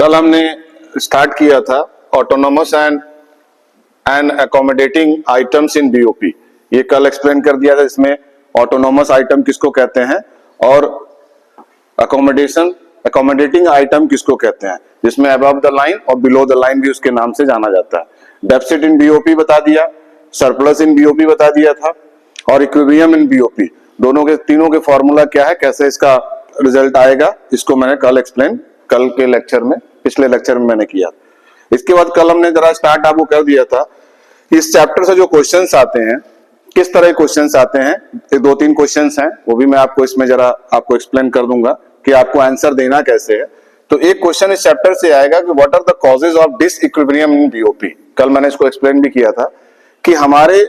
कल हमने स्टार्ट किया था autonomous and accommodating items in BOP. ये कल एक्सप्लेन कर दिया था। इसमें ऑटोनोमस आइटम किसको कहते हैं और अकोमोडेटिंग आइटम किसको कहते हैं, जिसमें अबव द लाइन और बिलो द लाइन भी उसके नाम से जाना जाता है। डेफिसिट इन बीओपी बता दिया, सरप्लस इन बीओपी बता दिया था और इक्विलिब्रियम इन बीओपी। दोनों के तीनों के फॉर्मूला क्या है, कैसे इसका रिजल्ट आएगा, इसको मैंने कल एक्सप्लेन कल के लेक्चर में, पिछले लेक्चर में मैंने किया। इसके बाद कल हमने जरा स्टार्ट आपको कर दिया था। इस चैप्टर से जो क्वेश्चंस आते हैं, किस तरह के क्वेश्चंस आते हैं, दो तीन क्वेश्चंस हैं, वो भी मैं आपको इसमें जरा आपको एक्सप्लेन कर दूंगा कि आपको आंसर देना कैसे है। तो एक क्वेश्चन इस चैप्टर से आएगा कि what are the causes of disequilibrium in BOP. कल मैंने इसको एक्सप्लेन भी किया था कि हमारे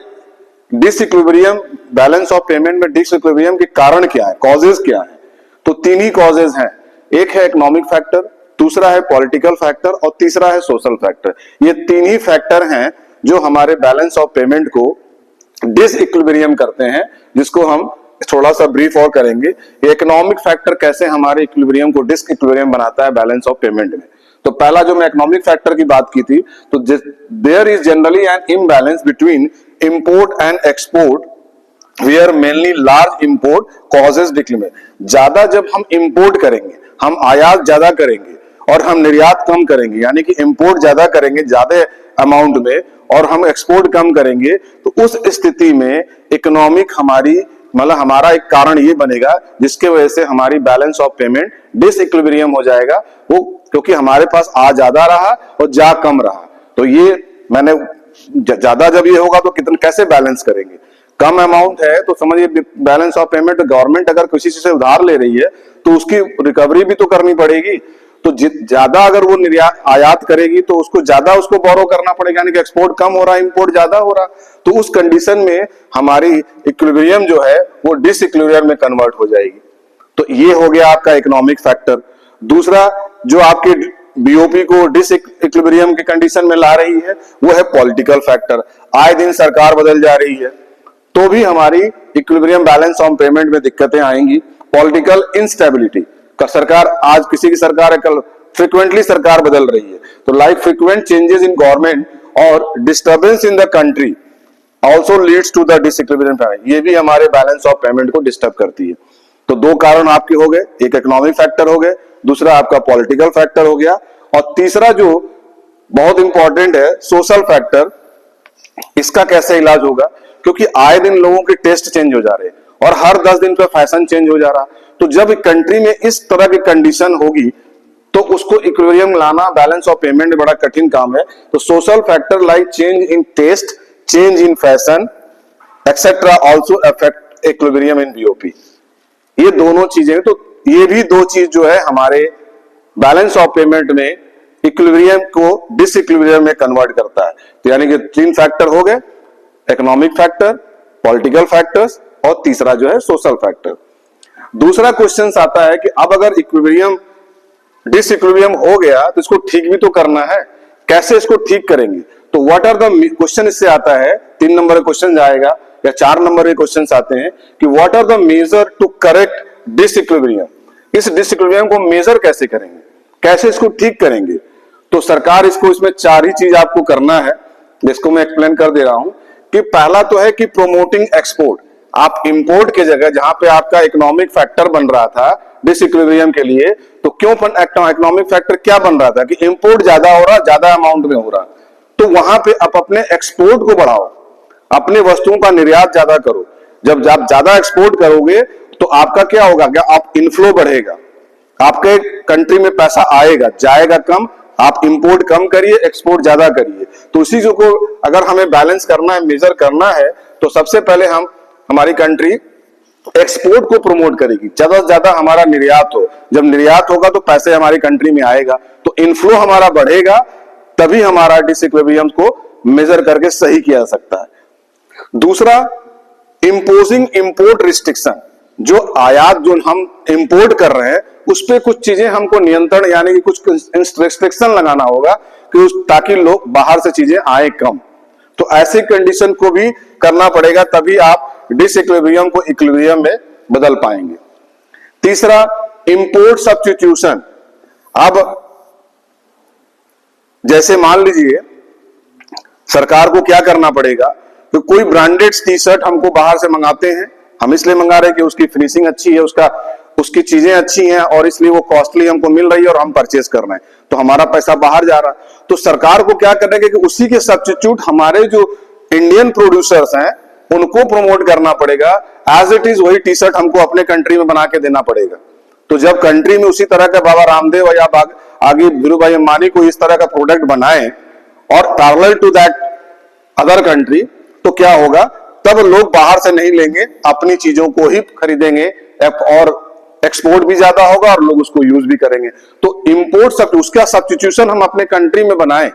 डिसइक्विलिब्रियम, बैलेंस ऑफ पेमेंट में डिसइक्विलिब्रियम के कारण क्या है, कॉजेज क्या है। तो तीन ही कॉजेज हैं, एक है इकोनॉमिक फैक्टर, दूसरा है पॉलिटिकल फैक्टर और तीसरा है सोशल फैक्टर। ये तीन ही फैक्टर हैं जो हमारे बैलेंस ऑफ पेमेंट को डिसइक्विलिब्रियम करते हैं, जिसको हम थोड़ा सा ब्रीफ और करेंगे। इकोनॉमिक फैक्टर कैसे हमारे इक्विलिब्रियम को डिसइक्विलिब्रियम बनाता है बैलेंस ऑफ पेमेंट में। तो पहला जो मैं इकोनॉमिक फैक्टर की बात की थी, तो there is generally an imbalance between import and export where mainly large import causes disequilibrium. ज्यादा जब हम इंपोर्ट करेंगे, हम आयात ज्यादा करेंगे और हम निर्यात कम करेंगे, यानी कि इंपोर्ट ज्यादा करेंगे ज्यादा अमाउंट में और हम एक्सपोर्ट कम करेंगे, तो उस स्थिति में इकोनॉमिक हमारा एक कारण ये बनेगा जिसके वजह से हमारी बैलेंस ऑफ पेमेंट डिसइक्विलिब्रियम हो जाएगा। वो क्योंकि हमारे पास आ ज्यादा रहा और जा कम रहा। तो ये मैंने ज्यादा जब ये होगा तो कितना कैसे बैलेंस करेंगे। कम अमाउंट है तो समझिए बैलेंस ऑफ पेमेंट, गवर्नमेंट अगर किसी से उधार ले रही है तो उसकी रिकवरी भी तो करनी पड़ेगी। तो ज्यादा अगर वो आयात करेगी तो उसको ज्यादा उसको बोरो करना पड़ेगा, यानी कि एक्सपोर्ट कम हो रहा है, इंपोर्ट ज्यादा हो रहा। तो उस कंडीशन में हमारी इक्विलिब्रियम जो है वो डिसइक्विलिब्रियम में कन्वर्ट हो जाएगी। तो ये हो गया आपका इकोनॉमिक फैक्टर। दूसरा जो आपके बीओपी को डिसइक्विलिब्रियम के कंडीशन में ला रही है वो है पॉलिटिकल फैक्टर। आए दिन सरकार बदल जा रही है तो भी हमारी इक्विलिब्रियम बैलेंस ऑफ पेमेंट में दिक्कतें आएंगी। पॉलिटिकल इंस्टेबिलिटी का सरकार, आज किसी की सरकार है, कल फ्रीक्वेंटली सरकार बदल रही है। तो like frequent changes in government और disturbance in the country also leads to the disequilibrium payment. ये भी हमारे बैलेंस ऑफ पेमेंट को डिस्टर्ब करती है। तो दो कारण आपके हो गए, एक इकोनॉमिक फैक्टर हो गए, दूसरा आपका पॉलिटिकल फैक्टर हो गया और तीसरा जो बहुत इंपॉर्टेंट है सोशल फैक्टर। इसका कैसे इलाज होगा, क्योंकि आए दिन लोगों के टेस्ट चेंज हो जा रहे हैं और हर 10 दिन पे फैशन चेंज हो जा रहा। तो जब एक कंट्री में इस तरह की कंडीशन होगी तो उसको इक्विलिब्रियम लाना बैलेंस ऑफ पेमेंट में बड़ा कठिन काम है। तो social factor like change in taste, change in fashion etcetera also affect equilibrium in BOP. ये दोनों चीजें, तो ये भी दो चीज जो है हमारे बैलेंस ऑफ पेमेंट में इक्विलिब्रियम को डिसइक्विलिब्रियम में कन्वर्ट करता है। तो यानी कि तीन फैक्टर हो गए, इकोनॉमिक फैक्टर, पॉलिटिकल फैक्टर्स और तीसरा जो है सोशल फैक्टर। दूसरा क्वेश्चन आता है कि अब अगर इक्विलिब्रियम डिसइक्विलिब्रियम हो गया तो इसको ठीक भी तो करना है, कैसे इसको ठीक करेंगे। तो व्हाट आर द क्वेश्चन इससे आता है, 3 नंबर का क्वेश्चन आएगा या 4 नंबर के क्वेश्चन आते हैं कि what are the measure to correct disequilibrium. इस डिसइक्विलिब्रियम को मेजर कैसे करेंगे, कैसे इसको ठीक करेंगे। तो सरकार इसको, इसमें 4 ही चीज आपको करना है, जिसको मैं एक्सप्लेन कर दे रहा हूं। कि पहला तो है कि प्रोमोटिंग एक्सपोर्ट। आप इंपोर्ट के जगह जहां पे आपका इकोनॉमिक फैक्टर बन रहा था डिसइक्विलिब्रियम के लिए, तो क्यों इकोनॉमिक फैक्टर क्या बन रहा था कि इंपोर्ट ज्यादा हो रहा, ज्यादा अमाउंट में हो रहा, तो वहां पे आप अपने एक्सपोर्ट को बढ़ाओ, अपने वस्तुओं का निर्यात ज्यादा करो। जब आप ज्यादा एक्सपोर्ट करोगे तो आपका क्या होगा, क्या आप इनफ्लो बढ़ेगा, आपके कंट्री में पैसा आएगा, जाएगा कम। आप इंपोर्ट कम करिए, एक्सपोर्ट ज्यादा करिए। तो उसी को अगर हमें बैलेंस करना है, मेजर करना है, तो सबसे पहले हमारी कंट्री एक्सपोर्ट को प्रमोट करेगी, ज्यादा से ज्यादा हमारा निर्यात हो। जब निर्यात होगा तो पैसे हमारी कंट्री में आएगा, तो इनफ्लो हमारा बढ़ेगा, तभी हमारा डिसइक्विलिब्रियम को मेजर करके सही किया जा सकता है। दूसरा, इंपोजिंग इंपोर्ट रिस्ट्रिक्शन। जो आयात जो हम इंपोर्ट कर रहे हैं उस पे कुछ चीजें हमको नियंत्रण, यानी कि कुछ रिस्ट्रिक्शन लगाना होगा कि ताकि लोग बाहर से चीजें आए कम। तो ऐसी कंडीशन को भी करना पड़ेगा, तभी आप डिसइक्विलिब्रियम को इक्विलिब्रियम में बदल पाएंगे। तीसरा, इंपोर्ट सब्स्टिट्यूशन। अब जैसे मान लीजिए सरकार को क्या करना पड़ेगा, तो कोई ब्रांडेड टी शर्ट हमको बाहर से मंगाते हैं, हम इसलिए मंगा रहे हैं कि उसकी फिनिशिंग अच्छी है, उसकी चीजें अच्छी हैं और इसलिए वो कॉस्टली हमको मिल रही है और हम परचेज कर रहे हैं, तो हमारा पैसा बाहर जा रहा है। तो सरकार को क्या करना है कि उसी के सब्स्टिट्यूट हमारे जो इंडियन प्रोड्यूसर्स हैं उनको प्रमोट करना पड़ेगा। एज इट इज वही टी शर्ट हमको अपने कंट्री में बना के देना पड़ेगा। तो जब कंट्री में उसी तरह का बाबा रामदेव या आगे धीरू भाई अंबानी को इस तरह का प्रोडक्ट बनाए और parallel to that other country, तो क्या होगा, तब लोग बाहर से नहीं लेंगे, अपनी चीजों को ही खरीदेंगे और एक्सपोर्ट भी ज्यादा होगा और लोग उसको यूज भी करेंगे। तो इंपोर्ट सब उसका सब्स्टिट्यूशन हम अपने कंट्री में बनाएं,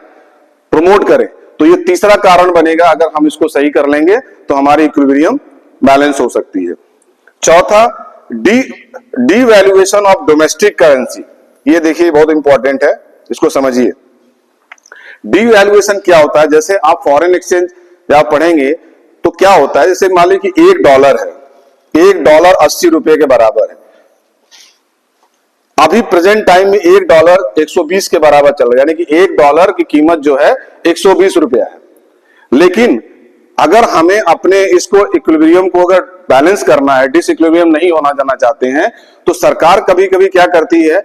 प्रमोट करें, तो ये तीसरा कारण बनेगा। अगर हम इसको सही कर लेंगे तो हमारी इक्विलिब्रियम बैलेंस हो सकती है। चौथा, डीवैल्यूएशन ऑफ डोमेस्टिक करेंसी। ये देखिए बहुत इंपॉर्टेंट है, इसको समझिए। डीवैल्यूएशन क्या होता है, जैसे आप फॉरेन एक्सचेंज या पढ़ेंगे तो क्या होता है, जैसे मान लीजिए कि $1 है, $1 80 रुपए के बराबर है। अभी प्रेजेंट टाइम में $1 120 के बराबर चल रहा है, यानी कि $1 की कीमत जो है 120 रुपया है। लेकिन अगर हमें अपने इसको इक्विलिब्रियम को अगर बैलेंस करना है, डिसइक्विलिब्रियम नहीं होना जाना चाहते हैं, तो सरकार कभी कभी क्या करती है,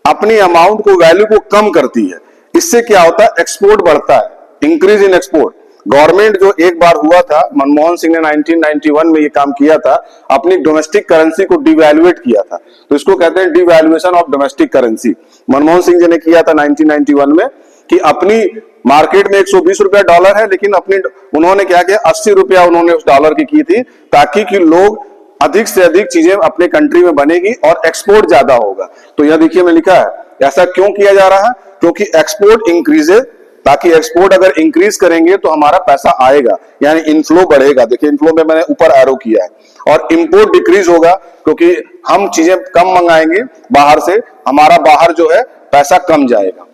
अपनी अमाउंट को, वैल्यू को कम करती है। इससे क्या होता है, एक्सपोर्ट बढ़ता है, इंक्रीज इन एक्सपोर्ट। गवर्नमेंट जो एक बार हुआ था, मनमोहन सिंह ने 1991 में ये काम किया था, अपनी डोमेस्टिक करेंसी को डिवैल्यूएट किया था, तो इसको कहते हैं devaluation of domestic currency. Manmohan Singh ji ने किया था 1991 में कि अपनी मार्केट में 120 रुपया डॉलर है, लेकिन उन्होंने क्या किया, 80 रुपया उन्होंने उस डॉलर की थी, ताकि कि लोग अधिक से अधिक चीजें अपने कंट्री में बनेगी और एक्सपोर्ट ज्यादा होगा। तो यह देखिए मैं लिखा है, ऐसा क्यों किया जा रहा है, क्योंकि एक्सपोर्ट इंक्रीजेज, ताकि एक्सपोर्ट अगर इंक्रीज करेंगे तो हमारा पैसा आएगा, यानी इनफ्लो बढ़ेगा। देखिए इनफ्लो में मैंने ऊपर एरो किया है। और इंपोर्ट डिक्रीज होगा, क्योंकि हम चीजें कम मंगाएंगे बाहर से, हमारा बाहर जो है पैसा कम जाएगा।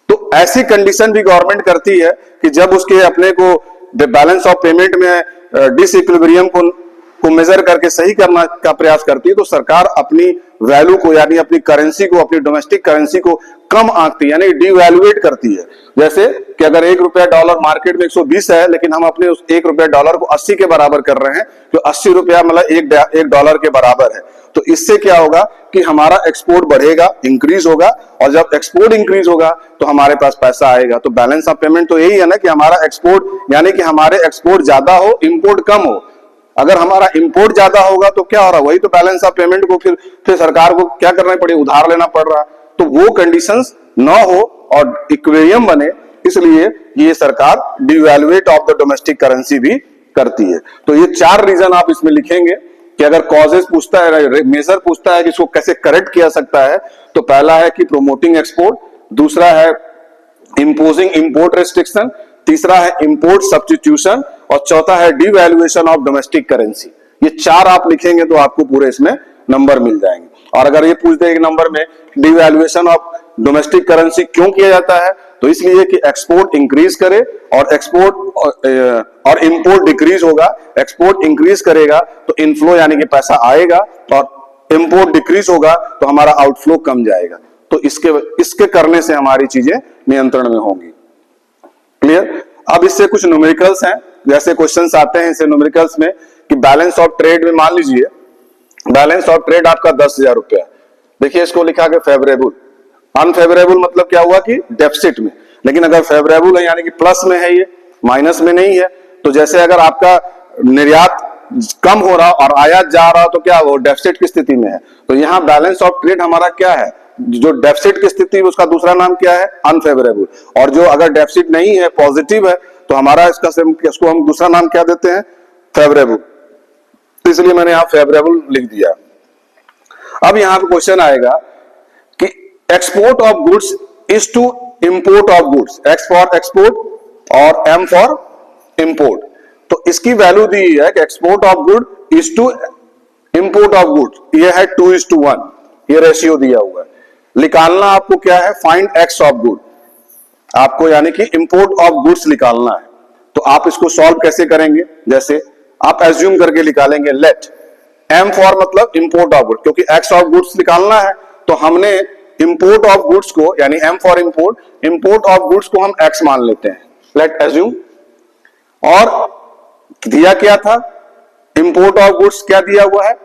तो ऐसी कंडीशन भी गवर्नमेंट करती है कि जब उसके अपने को बैलेंस ऑफ पेमेंट में डिसइक्विलिब्रियम को मेजर करके सही करना का प्रयास करती है, तो सरकार अपनी वैल्यू को, यानी अपनी करेंसी को, अपनी डोमेस्टिक करेंसी को कम आंकती है, यानी डिवैल्यूएट करती है। जैसे कि अगर $1 मार्केट में 120 है, लेकिन हम अपने उस $1 को 80 के बराबर कर रहे हैं, तो 80 रुपया मतलब $1 के बराबर है। तो इससे क्या होगा कि हमारा एक्सपोर्ट बढ़ेगा, इंक्रीज होगा, और जब एक्सपोर्ट इंक्रीज होगा तो हमारे पास पैसा आएगा। तो बैलेंस ऑफ पेमेंट तो यही है ना कि हमारा एक्सपोर्ट, यानी कि हमारे एक्सपोर्ट ज्यादा हो, इंपोर्ट कम हो। अगर हमारा इंपोर्ट ज्यादा होगा तो क्या हो रहा है, वही तो बैलेंस ऑफ पेमेंट को फिर सरकार को क्या करना पड़े, उधार लेना पड़ रहा है। तो वो कंडीशंस ना हो और इक्विलिब्रियम बने, इसलिए ये सरकार डिवैल्यूएट ऑफ द डोमेस्टिक करेंसी भी करती है। तो ये 4 रीजन आप इसमें लिखेंगे कि अगर कॉजेस पूछता है, मेजर पूछता है कि इसको कैसे करेक्ट किया सकता है, तो पहला है कि प्रोमोटिंग एक्सपोर्ट, दूसरा है इम्पोजिंग इंपोर्ट रेस्ट्रिक्शन, तीसरा है इंपोर्ट सब्स्टिट्यूशन, और चौथा है डिवैल्यूएशन ऑफ डोमेस्टिक करेंसी। ये 4 आप लिखेंगे तो आपको पूरे इसमें नंबर मिल जाएंगे। और अगर ये पूछ दे एक नंबर में डिवैल्यूएशन ऑफ डोमेस्टिक करेंसी क्यों किया जाता है, तो इसलिए कि एक्सपोर्ट इंक्रीज करे और और इंपोर्ट डिक्रीज होगा। एक्सपोर्ट इंक्रीज करेगा तो इनफ्लो यानी कि पैसा आएगा, और इंपोर्ट डिक्रीज होगा तो हमारा आउटफ्लो कम जाएगा। तो इसके करने से हमारी चीजें नियंत्रण में होंगी। क्लियर। अब इससे कुछ न्यूमेरिकल्स हैं, जैसे क्वेश्चंस आते हैं इससे न्यूमेरिकल्स में कि बैलेंस ऑफ ट्रेड में मान लीजिए बैलेंस ऑफ ट्रेड आपका 10,000 रुपया, देखिए इसको लिखा गया फेवरेबल। अनफेवरेबल मतलब क्या हुआ कि डेफिसिट में, लेकिन अगर फेवरेबल है यानी कि प्लस में है, ये माइनस में नहीं है। तो जैसे अगर आपका निर्यात कम हो रहा और आयात जा रहा तो क्या वो डेफिसिट की स्थिति में है। तो यहाँ बैलेंस ऑफ ट्रेड हमारा क्या है, जो डेफिसिट की स्थिति उसका दूसरा नाम क्या है, अनफेवरेबल। और जो अगर डेफिसिट नहीं है, पॉजिटिव है, तो हमारा इसको हम दूसरा नाम क्या देते हैं, फेवरेबल। तो इसलिए मैंने यहां फेवरेबल लिख दिया। अब यहां पे क्वेश्चन आएगा कि export of goods is to import of goods, X for export और एम फॉर इंपोर्ट। तो इसकी वैल्यू दी है कि export of good is to import of goods, ये है 2:1, ये रेशियो दिया हुआ है। निकालना आपको क्या है, फाइंड एक्स ऑफ गुड, आपको यानी कि इंपोर्ट ऑफ गुड्स निकालना है। तो आप इसको सॉल्व कैसे करेंगे, जैसे आप एज्यूम करके निकालेंगे, लेट एम फॉर मतलब इंपोर्ट ऑफ गुड्स, क्योंकि एक्स ऑफ गुड्स निकालना है तो हमने इंपोर्ट ऑफ गुड्स को, यानी M for import of goods को हम एक्स मान लेते हैं, लेट एज्यूम। और दिया क्या था, इंपोर्ट ऑफ गुड्स क्या दिया हुआ है,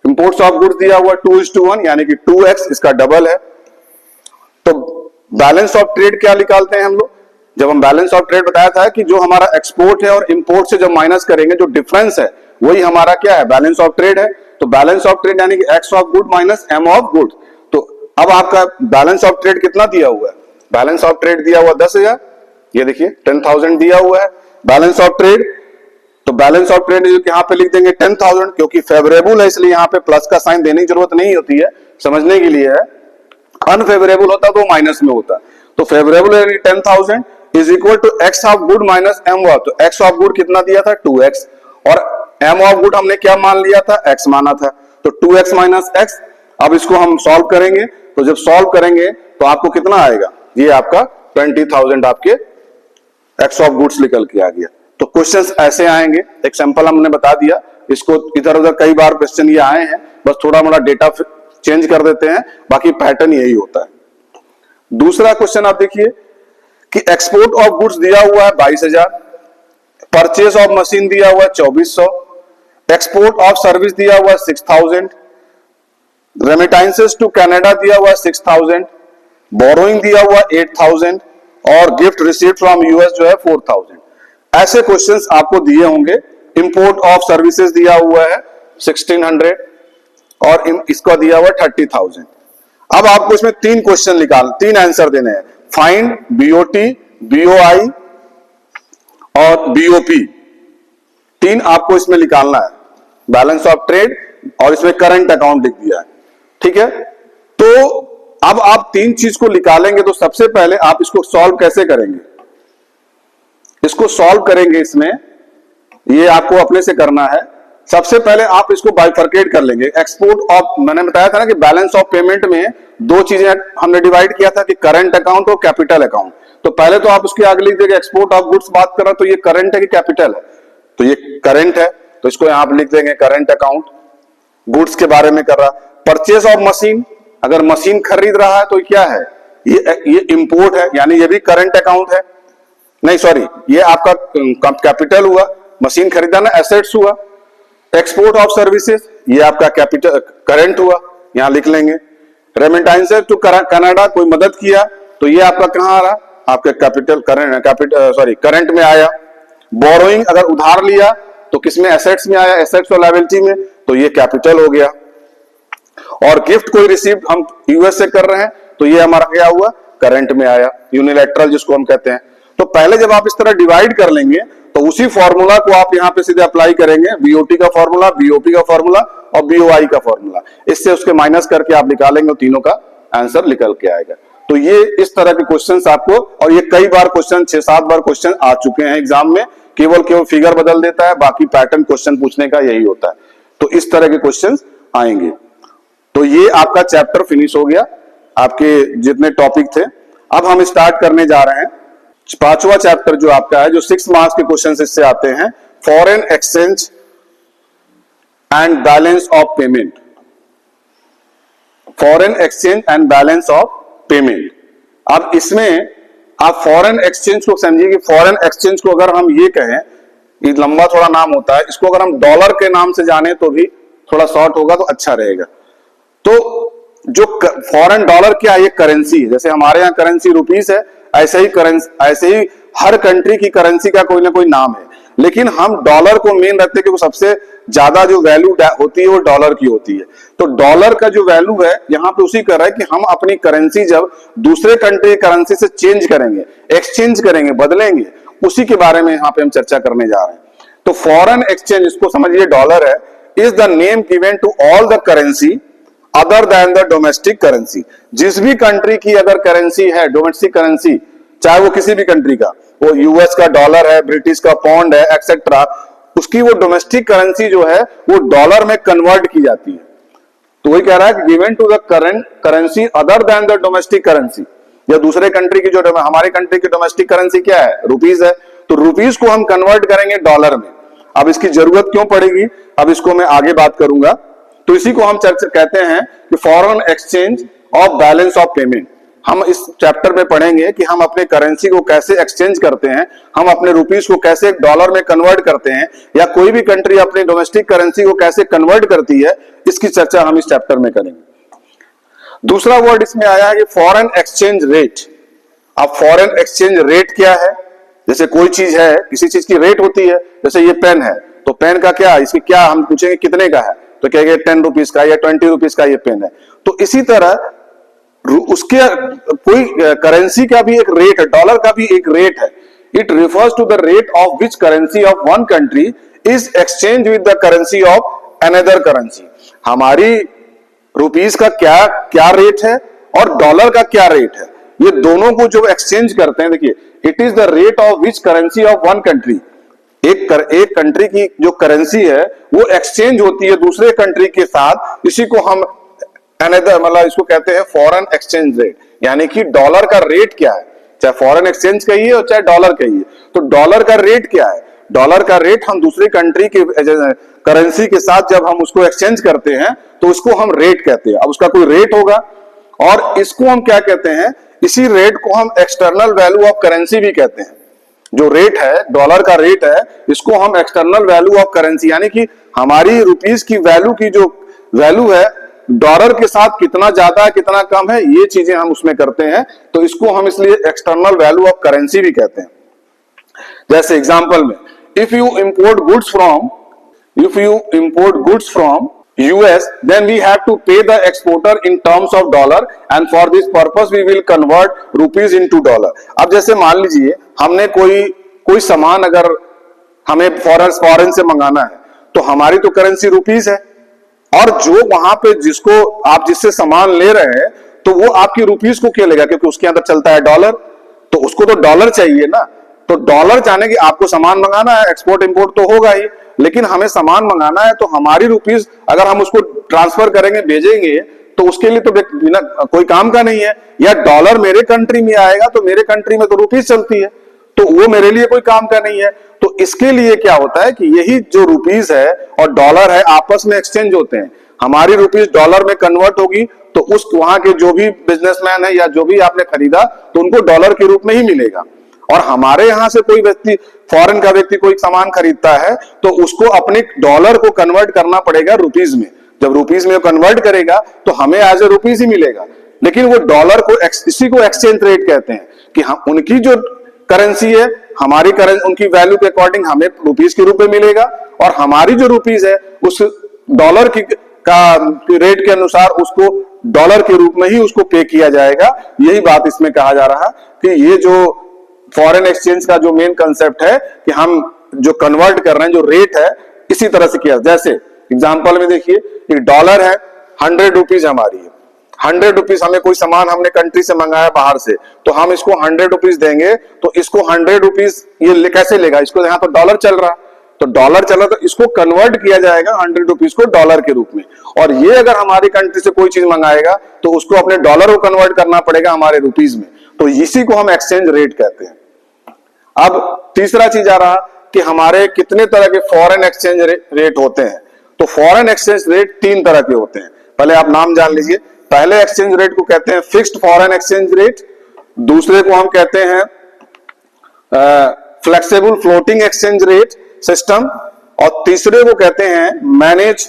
इंपोर्ट्स ऑफ गुड्स दिया हुआ 2:1, यानी कि 2x, इसका डबल है। तो बैलेंस ऑफ ट्रेड क्या निकालते हैं हम लोग, जब हम बैलेंस ऑफ ट्रेड बताया था कि जो हमारा एक्सपोर्ट है और इंपोर्ट से जब माइनस करेंगे जो डिफरेंस है वही हमारा क्या है, बैलेंस ऑफ ट्रेड है। तो बैलेंस ऑफ ट्रेड यानी कि X of good minus M of good. तो अब आपका बैलेंस ऑफ ट्रेड कितना दिया हुआ है, बैलेंस ऑफ ट्रेड दिया हुआ 10,000, ये देखिए 10,000 दिया हुआ है बैलेंस ऑफ ट्रेड। तो बैलेंस ऑफ ट्रेड यहां पे लिख देंगे 10,000, क्योंकि फेवरेबल है इसलिए यहां पे प्लस का साइन देने की जरूरत नहीं होती है, समझने के लिए है। अनफेवरेबल होता तो माइनस में होता। तो फेवरेबल यानी 10,000 is equal to X of good minus M of. तो एक्स ऑफ गुड कितना दिया था 2x, और एम ऑफ गुड हमने क्या मान लिया था, x माना था। तो 2x माइनस एक्स। अब इसको हम सॉल्व करेंगे, तो जब सॉल्व करेंगे तो आपको कितना आएगा, ये आपका 20,000 आपके एक्स ऑफ गुड्स निकल के आ गया। तो क्वेश्चंस ऐसे आएंगे, एक सैंपल हमने बता दिया, इसको इधर उधर कई बार क्वेश्चन ये आए हैं, बस थोड़ा मोड़ा डेटा चेंज कर देते हैं, बाकी पैटर्न यही होता है। दूसरा क्वेश्चन आप देखिए कि एक्सपोर्ट ऑफ गुड्स दिया हुआ है 22,000, परचेज ऑफ मशीन दिया हुआ है 2,400, एक्सपोर्ट ऑफ सर्विस दिया हुआ है 6,000, रेमिटेंसेस टू कनाडा दिया हुआ है 6,000, बोरोइंग दिया हुआ 8,000 और गिफ्ट रिसीव्ड फ्रॉम यूएस जो है 4,000। ऐसे क्वेश्चंस आपको दिए होंगे। इंपोर्ट ऑफ सर्विसेज दिया हुआ है 1,600 और इसको दिया हुआ 30,000। अब आपको इसमें तीन आंसर देने हैं, फाइंड, बीओटी, बीओआई और बीओपी। तीन आपको इसमें निकालना है, बैलेंस ऑफ ट्रेड और इसमें करंट अकाउंट लिख दिया है, ठीक है। तो अब आप तीन चीज को निकालेंगे, तो सबसे पहले आप इसको सॉल्व कैसे करेंगे, इसको सॉल्व करेंगे, इसमें ये आपको अपने से करना है। सबसे पहले आप इसको बाइफरकेट कर लेंगे। एक्सपोर्ट ऑफ, मैंने बताया था ना कि बैलेंस ऑफ पेमेंट में दो चीजें हमने डिवाइड किया था कि करंट अकाउंट और कैपिटल अकाउंट। तो पहले तो आप उसके आगे लिख देंगे एक्सपोर्ट ऑफ गुड्स बात कर रहा, तो ये करंट है कि कैपिटल है, तो ये करंट है, तो इसको यहां पर लिख देंगे करंट अकाउंट, गुड्स के बारे में कर रहा। परचेज ऑफ मशीन, अगर मशीन खरीद रहा है तो क्या है, ये इंपोर्ट है, यानी ये भी करंट अकाउंट है, नहीं सॉरी, ये आपका कैपिटल हुआ, मशीन खरीदाना एसेट्स हुआ। एक्सपोर्ट ऑफ सर्विसेज, ये आपका कैपिटल करंट हुआ, यहां लिख लेंगे। रेमिटेंसेस टू कनाडा, कोई मदद किया, तो ये आपका कहां आ रहा, आपके कैपिटल करंट में आया। बोरोइंग, अगर उधार लिया तो किसमें, एसेट्स में आया, एसेट्स और लायबिलिटी में, तो ये कैपिटल हो गया। और गिफ्ट कोई रिसीव हम यूएस से कर रहे हैं, तो ये हमारा क्या हुआ, करंट में आया, यूनिलैटरल जिसको हम कहते हैं। तो पहले जब आप इस तरह डिवाइड कर लेंगे तो उसी फॉर्मूला को आप यहां पे सीधे अप्लाई करेंगे, बीओटी का फॉर्मूला, बीओपी का फॉर्मूला और बीओआई का फॉर्मूला, इससे उसके माइनस करके आप निकालेंगे, तीनों का आंसर निकल के आएगा। तो ये इस तरह के क्वेश्चंस आपको, और ये कई बार क्वेश्चन 6-7 बार क्वेश्चन आ चुके हैं एग्जाम में, केवल फिगर बदल देता है, बाकी पैटर्न क्वेश्चन पूछने का यही होता है। तो इस तरह के क्वेश्चन आएंगे। तो ये आपका चैप्टर फिनिश हो गया, आपके जितने टॉपिक थे। अब हम स्टार्ट करने जा रहे हैं पांचवा चैप्टर जो आपका है, जो 6 मार्क्स के क्वेश्चन इससे आते हैं, foreign exchange and balance of payment. Foreign exchange and balance of payment. अब इसमें आप फॉरेन एक्सचेंज को समझिए कि फॉरेन एक्सचेंज को अगर हम ये कहें, ये लंबा थोड़ा नाम होता है, इसको अगर हम डॉलर के नाम से जाने तो भी थोड़ा शॉर्ट होगा तो अच्छा रहेगा। तो जो फॉरेन डॉलर क्या है, ये करेंसी है, जैसे हमारे यहाँ करेंसी रुपीस है, ऐसे ही हर कंट्री की करेंसी का कोई ना कोई नाम है। लेकिन हम डॉलर को मेन रखते हैं क्योंकि सबसे ज्यादा जो वैल्यू होती है वो डॉलर की होती है। तो डॉलर का जो वैल्यू है यहाँ पे उसी कर रहा है कि हम अपनी करेंसी जब दूसरे कंट्री करेंसी से चेंज करेंगे, एक्सचेंज करेंगे, बदलेंगे, उसी के बारे में यहाँ पे हम चर्चा करने जा रहे हैं। तो फॉरेन एक्सचेंज, इसको समझिए डॉलर है, is the name given to all the currency other than the domestic currency. जिस भी कंट्री की अगर करेंसी है, डोमेस्टिक करेंसी, चाहे वो किसी भी कंट्री का, वो यूएस का डॉलर है, ब्रिटिश का पाउंड है, एक्सेट्रा, उसकी वो डोमेस्टिक करेंसी जो है वो डॉलर में कन्वर्ट की जाती है। तो वही कह रहा है कि given to the current currency other than the domestic currency, या दूसरे कंट्री की जो, हमारे कंट्री की डोमेस्टिक करेंसी क्या है, रुपीस है, तो रुपीस को हम कन्वर्ट करेंगे डॉलर में। अब इसकी जरूरत क्यों पड़ेगी, अब इसको मैं आगे बात करूंगा। तो इसी को हम चर्चा कहते हैं कि foreign exchange of balance of payment. हम इस चैप्टर में पढ़ेंगे कि हम अपने करेंसी को कैसे एक्सचेंज करते हैं, हम अपने रुपीस को कैसे डॉलर में कन्वर्ट करते हैं, या कोई भी कंट्री अपनी डोमेस्टिक करेंसी को कैसे कन्वर्ट करती है, इसकी चर्चा हम इस चैप्टर में करेंगे। दूसरा वर्ड इसमें आया है कि फॉरेन एक्सचेंज रेट। अब फॉरेन एक्सचेंज रेट क्या है? जैसे कोई चीज है, किसी चीज की रेट होती है, जैसे ये पेन है, तो पेन का क्या, इसकी क्या हम पूछेंगे कितने का है, तो कहेंगे 10 रुपीज का या 20 रुपीज का ये पेन है। तो इसी तरह उसके कोई करेंसी का भी एक रेट है, डॉलर का भी एक रेट है। It refers to the rate of which currency of one country is exchange with the currency of another currency. हमारी रुपीस का क्या क्या रेट है और डॉलर का क्या रेट है, ये दोनों को जो एक्सचेंज करते हैं, देखिए it is the rate of which currency of one country. एक कंट्री की जो करेंसी है वो एक्सचेंज होती है दूसरे कंट्री के साथ, इसी को हम अनदर मतलब इसको कहते हैं फॉरेन एक्सचेंज रेट। यानी कि डॉलर का रेट क्या है, चाहे फॉरेन एक्सचेंज कहिए और चाहे डॉलर कहिए, तो डॉलर का रेट क्या है? डॉलर का रेट हम दूसरी कंट्री के करेंसी के साथ जब हम उसको एक्सचेंज करते हैं तो उसको हम रेट कहते हैं। अब उसका कोई रेट होगा और इसको हम क्या कहते हैं, इसी रेट को हम एक्सटर्नल वैल्यू ऑफ करेंसी भी कहते हैं। जो रेट है, डॉलर का रेट है, इसको हम एक्सटर्नल वैल्यू ऑफ करेंसी, यानी कि हमारी रुपीस की वैल्यू की जो वैल्यू है डॉलर के साथ कितना ज्यादा है कितना कम है, ये चीजें हम उसमें करते हैं, तो इसको हम इसलिए एक्सटर्नल वैल्यू ऑफ करेंसी भी कहते हैं। जैसे एग्जांपल में, if you import goods from US, then we have to pay the exporter in terms of dollar, and for this purpose we will convert rupees into dollar। अब जैसे मान लीजिए हमने कोई सामान अगर हमें फॉरेन से मंगाना है, तो हमारी तो करेंसी रुपीस है, और जो वहां पे जिससे सामान ले रहे हैं, तो वो आपकी रुपीस को क्या लेगा, क्योंकि उसके अंदर चलता है डॉलर, तो उसको तो डॉलर चाहिए ना। तो डॉलर चाहने की आपको सामान मंगाना है, एक्सपोर्ट इंपोर्ट तो होगा ही, लेकिन हमें सामान मंगाना है, तो हमारी रुपीस अगर हम उसको ट्रांसफर करेंगे, भेजेंगे, तो उसके लिए तो बिना कोई काम का नहीं है। या डॉलर मेरे कंट्री में आएगा, तो मेरे कंट्री में तो रुपीस चलती है, तो वो मेरे लिए कोई काम का नहीं है। तो इसके लिए क्या होता है कि यही जो रुपीस है और डॉलर है आपस में एक्सचेंज होते हैं। हमारी रुपीस डॉलर में कन्वर्ट होगी, तो उस वहां के जो भी बिजनेसमैन है या जो भी आपने खरीदा, तो उनको डॉलर के रूप में ही मिलेगा। और हमारे यहां से कोई व्यक्ति, फॉरेन का व्यक्ति कोई सामान खरीदता है, तो उसको अपने डॉलर को कन्वर्ट करना पड़ेगा रुपीस में। जब रुपीस में कन्वर्ट करेगा तो हमें एज ए रुपीस ही मिलेगा, लेकिन वो डॉलर को इसी को एक्सचेंज रेट कहते हैं कि हम उनकी जो करेंसी है, हमारी करेंसी उनकी वैल्यू के अकॉर्डिंग हमें रुपीस के रूप में मिलेगा, और हमारी जो रुपीस है उस डॉलर की रेट के अनुसार उसको डॉलर के रूप में ही उसको पे किया जाएगा। यही बात इसमें कहा जा रहा कि ये जो फॉरेन एक्सचेंज का जो मेन कंसेप्ट है कि हम जो कन्वर्ट कर रहे हैं, जो रेट है, इसी तरह से किया। जैसे एग्जांपल में देखिए, एक डॉलर है, 100 रुपीज हमारी है, 100 रुपीज हमें कोई सामान हमने कंट्री से मंगाया बाहर से, तो हम इसको 100 रुपीज देंगे, तो इसको 100 रुपीज ये कैसे लेगा, इसको यहाँ तो डॉलर चल रहा, तो डॉलर चला, तो इसको कन्वर्ट किया जाएगा 100 रुपीज को डॉलर के रूप में। और ये अगर हमारी कंट्री से कोई चीज मंगाएगा, तो उसको अपने डॉलर को कन्वर्ट करना पड़ेगा हमारे रुपीज में, तो इसी को हम एक्सचेंज रेट कहते हैं। अब तीसरा चीज आ रहा कि हमारे कितने तरह के फॉरेन एक्सचेंज रेट होते हैं। तो फॉरेन एक्सचेंज रेट 3 तरह के होते हैं, पहले आप नाम जान लीजिए। पहले एक्सचेंज रेट को कहते हैं फिक्स्ड फॉरेन एक्सचेंज रेट, दूसरे को हम कहते हैं flexible floating exchange rate system, और तीसरे को कहते हैं मैनेज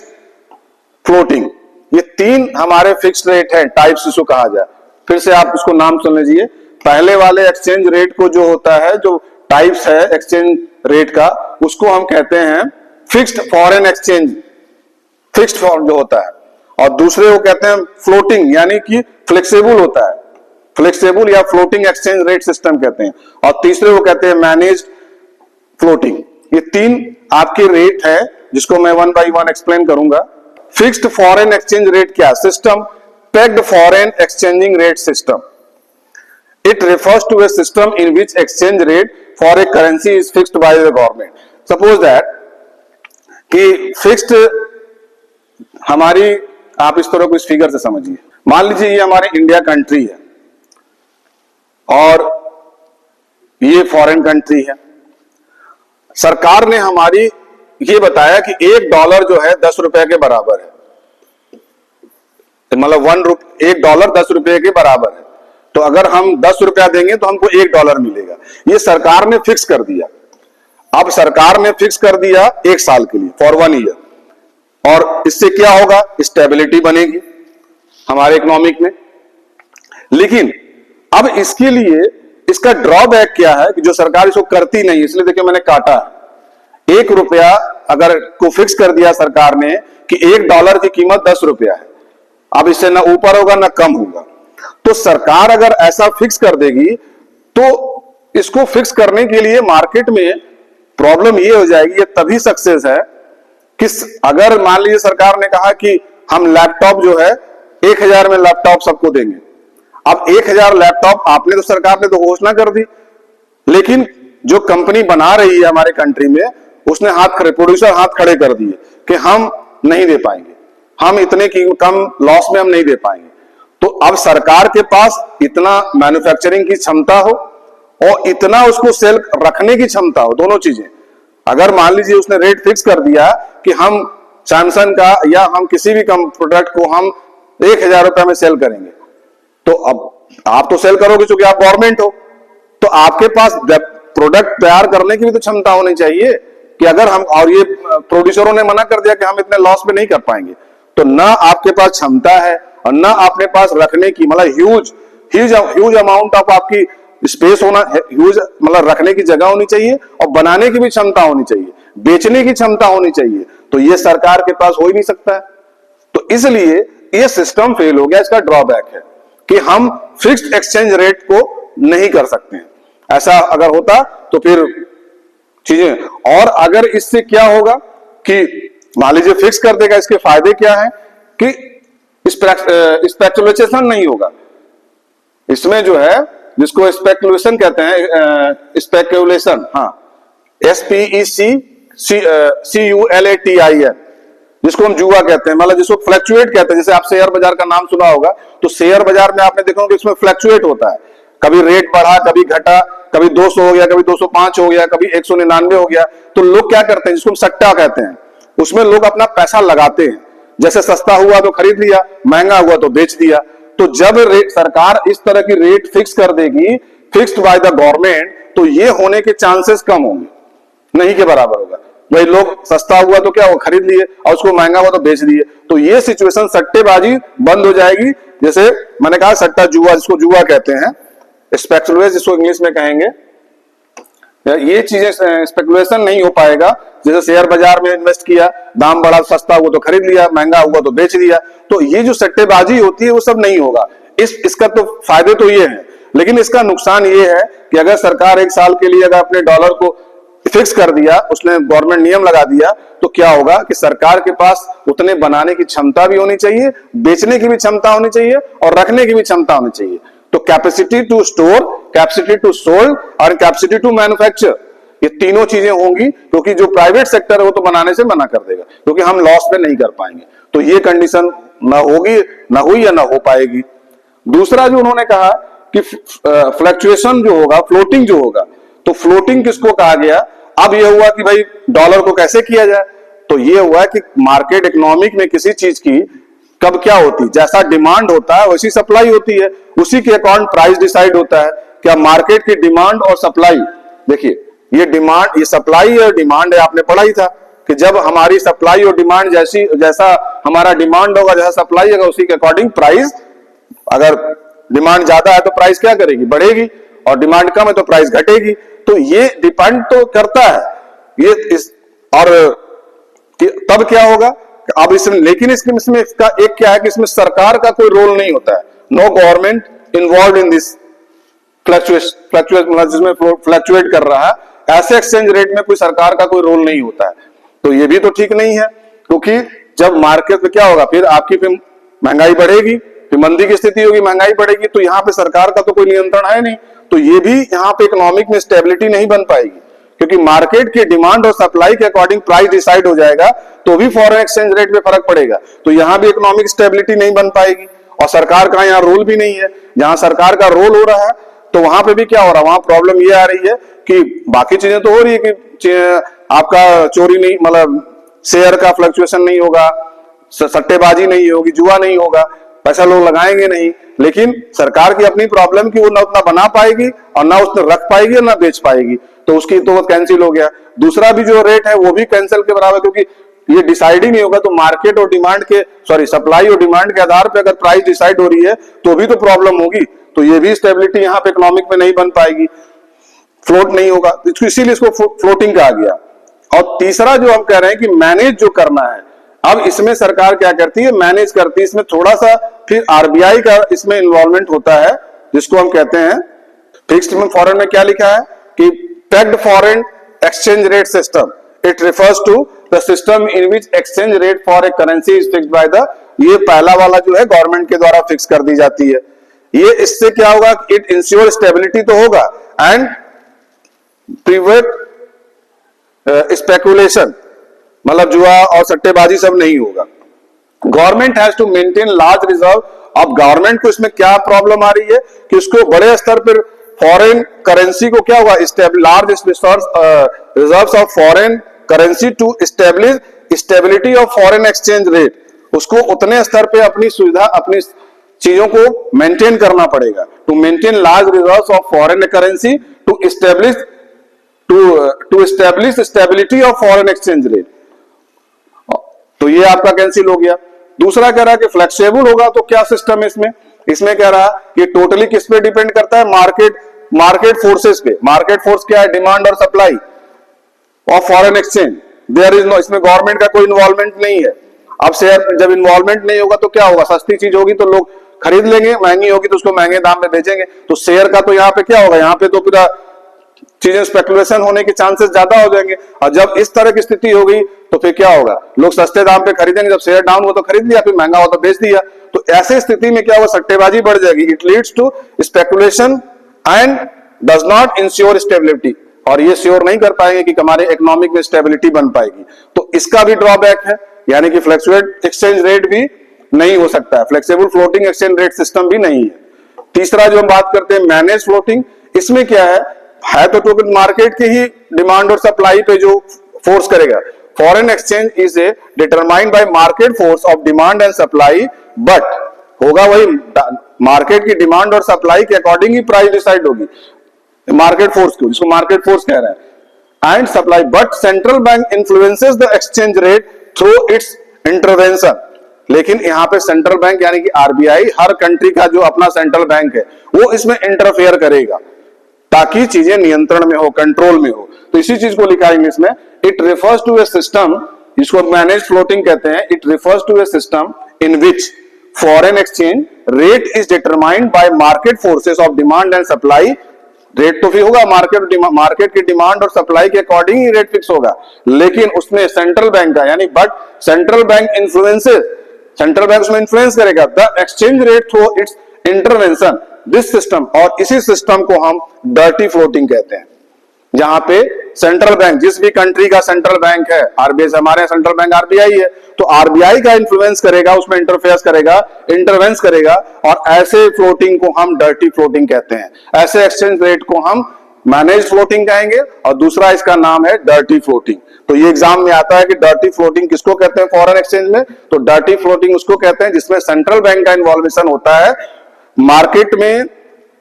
फ्लोटिंग। ये 3 हमारे फिक्स्ड रेट है, टाइप्स इसको कहा जाए। फिर से आप इसको नाम सुन लीजिए। पहले वाले एक्सचेंज रेट को जो होता है, जो टाइप्स है एक्सचेंज रेट का, उसको हम कहते हैं fixed foreign exchange, fixed foreign जो होता है, और दूसरे को कहते हैं फ्लोटिंग, यानी कि फ्लेक्सिबल होता है, फ्लेक्सिबल या फ्लोटिंग एक्सचेंज रेट सिस्टम कहते हैं, और तीसरे को कहते हैं मैनेज्ड फ्लोटिंग। ये 3 आपके रेट है, जिसको मैं 1 बाय 1 एक्सप्लेन करूंगा। फिक्स्ड फॉरेन एक्सचेंज रेट क्या? System pegged foreign exchanging rate system. It refers to a system in which exchange rate for a currency is fixed by the government. Suppose that कि fixed हमारी, आप इस तरह को इस figure से समझिए। मान लीजिए ये हमारी इंडिया कंट्री है और ये फॉरेन कंट्री है। सरकार ने हमारी ये बताया कि $1 जो है 10 रुपए के बराबर है। तो मतलब $1 10 रुपए के बराबर है। तो अगर हम 10 रुपया देंगे तो हमको $1 मिलेगा। ये सरकार ने फिक्स कर दिया। अब सरकार ने फिक्स कर दिया 1 साल के लिए, फॉर 1 ईयर, और इससे क्या होगा, स्टेबिलिटी बनेगी हमारे इकोनॉमिक में। लेकिन अब इसके लिए इसका ड्रॉबैक क्या है कि जो सरकार इसको करती नहीं, इसलिए देखिए मैंने काटा, $1 अगर को फिक्स कर दिया सरकार ने कि $1 की कीमत 10 रुपया है, अब इससे ना ऊपर होगा ना कम होगा। तो सरकार अगर ऐसा फिक्स कर देगी तो इसको फिक्स करने के लिए मार्केट में प्रॉब्लम ये हो जाएगी, ये तभी सक्सेस है कि अगर मान लीजिए सरकार ने कहा कि हम लैपटॉप जो है 1000 में लैपटॉप सबको देंगे। अब 1000 लैपटॉप आपने तो, सरकार ने तो घोषणा कर दी, लेकिन जो कंपनी बना रही है हमारे कंट्री में उसने प्रोड्यूसर हाथ खड़े कर दिए कि हम नहीं दे पाएंगे, हम इतने की कम लॉस में हम नहीं दे पाएंगे। तो अब सरकार के पास इतना मैन्युफैक्चरिंग की क्षमता हो और इतना उसको सेल रखने की क्षमता हो, दोनों चीजें। अगर मान लीजिए उसने रेट फिक्स कर दिया कि हम सैमसंग का या हम किसी भी प्रोडक्ट को हम 1000 रुपए में सेल करेंगे, तो अब आप तो सेल करोगे क्योंकि आप गवर्नमेंट हो, तो आपके पास प्रोडक्ट तैयार करने की भी तो क्षमता होनी चाहिए कि अगर हम, और ये प्रोड्यूसरों ने मना कर दिया कि हम इतने लॉस में नहीं कर पाएंगे, तो ना आपके पास क्षमता है और ना अपने पास रखने की, मतलब ह्यूज अमाउंट ऑफ आपकी स्पेस होना, ह्यूज मतलब रखने की जगह होनी चाहिए और बनाने की भी क्षमता होनी चाहिए, बेचने की क्षमता होनी चाहिए। तो ये सरकार के पास हो ही नहीं सकता है। तो इसलिए ये सिस्टम फेल हो गया। इसका ड्रॉबैक है कि हम फिक्स्ड एक्सचेंज रेट को नहीं कर सकते हैं। ऐसा अगर होता तो फिर चीजें, और अगर इससे क्या होगा कि मान लीजिए फिक्स कर देगा, इसके फायदे क्या है कि स्पेकुलेशन नहीं होगा इसमें, जो है जिसको स्पेकुलेशन कहते हैं, स्पेकुलेशन, हाँ, SPECULATIN, जिसको हम जुआ कहते हैं, मतलब जिसको फ्लक्चुएट कहते हैं। जैसे आप शेयर बाजार का नाम सुना होगा, तो शेयर बाजार में आपने देखा होगा इसमें फ्लक्चुएट होता है, कभी रेट बढ़ा कभी घटा, कभी 200 हो गया, कभी 205 हो गया, कभी 199 हो गया। तो लोग क्या करते हैं, जिसको हम सट्टा कहते हैं, उसमें लोग अपना पैसा लगाते हैं। जैसे सस्ता हुआ तो खरीद लिया, महंगा हुआ तो बेच दिया। तो जब सरकार इस तरह की रेट फिक्स कर देगी, फिक्स्ड बाय द गवर्नमेंट, तो ये होने के चांसेस कम होंगे, नहीं के बराबर होगा। भाई लोग सस्ता हुआ तो क्या, वो खरीद लिए, और उसको महंगा हुआ तो बेच दिए। तो ये सिचुएशन, सट्टेबाजी बंद हो जाएगी। जैसे मैंने कहा सट्टा जुआ, जिसको जुआ कहते हैं, स्पेकुलेशन जिसको इंग्लिश में कहेंगे, ये चीजें स्पेकुलेशन नहीं हो पाएगा। जैसे शेयर बाजार में इन्वेस्ट किया, दाम बढ़ा, सस्ता हुआ तो खरीद लिया, महंगा हुआ तो बेच दिया। तो ये जो सट्टेबाजी होती है वो सब नहीं होगा। इसका तो फायदे तो ये है, लेकिन इसका नुकसान ये है कि अगर सरकार 1 साल के लिए अगर अपने डॉलर को फिक्स कर दिया, उसने गवर्नमेंट नियम लगा दिया, तो क्या होगा कि सरकार के पास उतने बनाने की क्षमता भी होनी चाहिए, बेचने की भी क्षमता होनी चाहिए और रखने की भी क्षमता होनी चाहिए। तो capacity to store, capacity to sold और कैपेसिटी टू मैन्युफैक्चर, ये तीनों चीजें होंगी, क्योंकि जो प्राइवेट सेक्टर है वो तो बनाने से मना कर देगा, क्योंकि हम लॉस में नहीं कर पाएंगे। तो ये कंडीशन ना होगी, ना हुई या ना हो पाएगी। दूसरा जो उन्होंने कहा कि फ्लक्चुएशन जो होगा, फ्लोटिंग जो होगा, तो फ्लोटिंग किसको कहा गया। अब ये हुआ कि भाई डॉलर को कैसे किया जाए, तो ये हुआ कि मार्केट इकोनॉमिक में किसी चीज की कब क्या होती, जैसा डिमांड होता है वैसी सप्लाई होती है, उसी के अकॉर्डिंग प्राइस डिसाइड होता है। क्या मार्केट की डिमांड और सप्लाई, देखिए ये डिमांड, ये सप्लाई और डिमांड है, आपने पढ़ा ही था कि जब हमारी सप्लाई और डिमांड जैसा हमारा डिमांड होगा, जैसा सप्लाई होगा, उसी के अकॉर्डिंग प्राइस, अगर डिमांड ज्यादा है तो प्राइस क्या करेगी, बढ़ेगी, और डिमांड कम है तो प्राइस घटेगी। तो ये डिपेंड तो करता है ये और तब क्या होगा अब इसमें, लेकिन इसमें इसका एक क्या है कि इसमें सरकार का कोई रोल नहीं होता है। No government involve in this fluctuate, जिसमें फ्लक्चुएट कर रहा है, ऐसे एक्सचेंज रेट में कोई सरकार का कोई रोल नहीं होता है। तो ये भी तो ठीक नहीं है, क्योंकि जब मार्केट में क्या होगा, फिर आपकी फिर महंगाई बढ़ेगी, फिर मंदी की स्थिति होगी, महंगाई बढ़ेगी, तो यहाँ पे सरकार का तो कोई नियंत्रण है नहीं। तो ये भी यहाँ पे इकोनॉमिक में स्टेबिलिटी नहीं बन पाएगी, क्योंकि मार्केट की डिमांड और सप्लाई के अकॉर्डिंग प्राइस डिसाइड हो जाएगा, तो भी फॉरेन एक्सचेंज रेट में फर्क पड़ेगा। तो यहाँ भी इकोनॉमिक स्टेबिलिटी नहीं बन पाएगी, और सरकार का यहाँ रोल भी नहीं है। जहां सरकार का रोल हो रहा है तो वहां पे भी क्या हो रहा है, वहां प्रॉब्लम ये आ रही है कि बाकी चीजें तो हो रही है कि आपका चोरी नहीं, मतलब शेयर का फ्लक्चुएशन नहीं होगा, सट्टेबाजी नहीं होगी, जुआ नहीं होगा, पैसा लोग लगाएंगे नहीं, लेकिन सरकार की अपनी प्रॉब्लम की वो ना उतना बना पाएगी और ना उसने रख पाएगी और ना बेच पाएगी, तो उसकी तो वो कैंसिल हो गया। दूसरा भी जो रेट है वो भी कैंसिल के बराबर, क्योंकि ये डिसाइड ही नहीं होगा, तो मार्केट और डिमांड के सप्लाई और डिमांड के आधार पे अगर प्राइस डिसाइड हो रही है तो भी तो प्रॉब्लम होगी, तो ये भी स्टेबिलिटी यहाँ पे इकोनॉमिक में नहीं बन पाएगी, फ्लोट नहीं होगा, तो इसीलिए इसको फ्लोटिंग कहा गया। और तीसरा जो हम कह रहे हैं कि मैनेज जो करना है, अब इसमें सरकार क्या करती है, मैनेज करती है, इसमें थोड़ा सा फिर आरबीआई का इसमें इन्वॉल्वमेंट होता है, जिसको हम कहते हैं फिक्स्ड में फॉरेन में क्या लिखा है कि pegged foreign exchange rate system, it refers to the system in which exchange rate for a currency is fixed by the, ये पहला वाला जो है गवर्नमेंट के द्वारा फिक्स कर दी जाती है। ये इससे क्या होगा, इट इंश्योर स्टेबिलिटी तो होगा एंड प्रिवेंट स्पेकुलेशन, मतलब जुआ और सट्टेबाजी सब नहीं होगा। Government has to maintain large reserve. अब गवर्नमेंट को इसमें क्या प्रॉब्लम आ रही है कि उसको बड़े स्तर पर फॉरेन करेंसी को क्या होगा, large reserves of foreign currency to establish stability of foreign exchange rate, उसको उतने स्तर पे अपनी सुविधा अपनी चीजों को मेंटेन करना पड़ेगा। To maintain large reserves of foreign currency to establish stability of foreign exchange rate, तो ये आपका कैंसिल हो गया। दूसरा कह रहा है कि फ्लेक्सिबल होगा, तो क्या सिस्टम है इसमें, इसमें कह रहा है कि टोटली किस पे डिपेंड करता है, मार्केट फोर्सेस पे। मार्केट फोर्स क्या है, डिमांड और supply of foreign exchange, there is no, इसमें गवर्नमेंट का कोई इन्वॉल्वमेंट नहीं है। अब शेयर जब इन्वॉल्वमेंट नहीं होगा तो क्या होगा, सस्ती चीज होगी तो लोग खरीद लेंगे, महंगी होगी तो उसको महंगे दाम में बेचेंगे, तो शेयर का तो यहाँ पे क्या होगा, यहाँ पे तो पूरा चीजें स्पेकुलेशन होने के चांसेस ज्यादा हो जाएंगे। और जब इस तरह की स्थिति होगी तो फिर क्या होगा, लोग सस्ते दाम पे खरीदेंगे, जब शेयर डाउन हो तो खरीद लिया, फिर महंगा हो तो बेच दिया, तो ऐसे स्थिति में क्या होगा, सट्टेबाजी बढ़ जाएगी। It leads to speculation and does not insure stability, और ये श्योर नहीं कर पाएंगे कि हमारे इकोनॉमिक में स्टेबिलिटी बन पाएगी, तो इसका भी ड्रॉबैक है, यानी कि फ्लेक्चुएट एक्सचेंज रेट भी नहीं हो सकता है, flexible floating exchange rate system भी नहीं है। तीसरा जो हम बात करते हैं मैनेज फ्लोटिंग, इसमें क्या है तो टोटल मार्केट की ही डिमांड और सप्लाई पे जो फोर्स करेगा। Foreign exchange is a determined by market force of demand and supply, but होगा वही मार्केट की डिमांड और सप्लाई के अकॉर्डिंग ही प्राइस डिसाइड होगी, मार्केट फोर्स को, जिसको मार्केट फोर्स कह रहे हैं, and supply, but central bank influences the exchange rate through it's intervention. लेकिन यहां पे सेंट्रल बैंक यानी कि आरबीआई, हर कंट्री का जो अपना सेंट्रल बैंक है वो इसमें इंटरफेयर करेगा ताकि चीजें नियंत्रण में हो, कंट्रोल में हो। तो इसी चीज को लिखा है इंग्लिश में, it refers to a system, जिसको मैनेज फ्लोटिंग कहते हैं, it refers to a system in which foreign exchange rate is determined by market forces of demand and supply. Rate तो फिर होगा मार्केट की डिमांड और सप्लाई के अकॉर्डिंग ही rate fix होगा, लेकिन उसमें सेंट्रल बैंक का, यानी but central bank influences, central bank उसमें इन्फ्लुएंस करेगा the exchange rate through it's intervention, this system, और इसी सिस्टम को हम डर्टी फ्लोटिंग कहते हैं, जहां पे सेंट्रल बैंक, जिस भी कंट्री का सेंट्रल बैंक है, आरबीआई, हमारे सेंट्रल बैंक आरबीआई है, तो आरबीआई का इन्फ्लुएंस करेगा, उसमें इंटरफेयर करेगा, इंटरवेंस करेगा, और ऐसे फ्लोटिंग को हम डर्टी फ्लोटिंग कहते हैं। ऐसे एक्सचेंज रेट को हम मैनेज फ्लोटिंग कहेंगे, और दूसरा इसका नाम है डर्टी फ्लोटिंग। तो ये एग्जाम में आता है कि डर्टी फ्लोटिंग किसको कहते हैं फॉरेन एक्सचेंज में, तो डर्टी फ्लोटिंग उसको कहते हैं जिसमें सेंट्रल बैंक का इन्वॉल्वेशन होता है मार्केट में,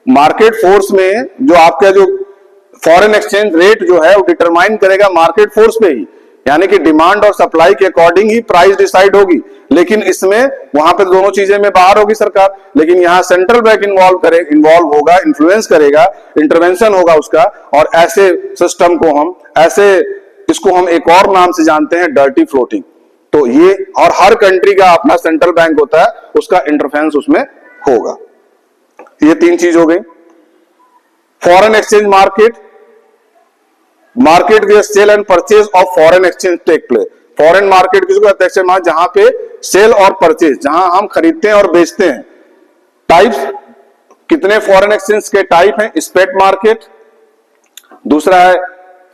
मार्केट फोर्स में, जो आपका जो फॉरेन एक्सचेंज रेट जो है वो डिटरमाइन करेगा मार्केट फोर्स पे ही, यानी कि डिमांड और सप्लाई के अकॉर्डिंग ही प्राइस डिसाइड होगी। लेकिन इसमें वहां पे दोनों चीजें में बाहर होगी सरकार, लेकिन यहां सेंट्रल बैंक इन्वॉल्व होगा, इन्फ्लुएंस करेगा, इंटरवेंशन होगा उसका, और ऐसे सिस्टम को हम इसको हम एक और नाम से जानते हैं डर्टी फ्लोटिंग। तो ये, और हर कंट्री का अपना सेंट्रल बैंक होता है, उसका इंटरफेरेंस उसमें होगा। ये तीन चीज हो गई। Foreign exchange market where sale and purchase of foreign exchange take place. Foreign market किसको कहते हैं, जहां पे सेल और परचेज, जहां हम खरीदते हैं और बेचते हैं। टाइप्स, कितने फॉरेन एक्सचेंज के टाइप हैं, स्पॉट मार्केट, दूसरा है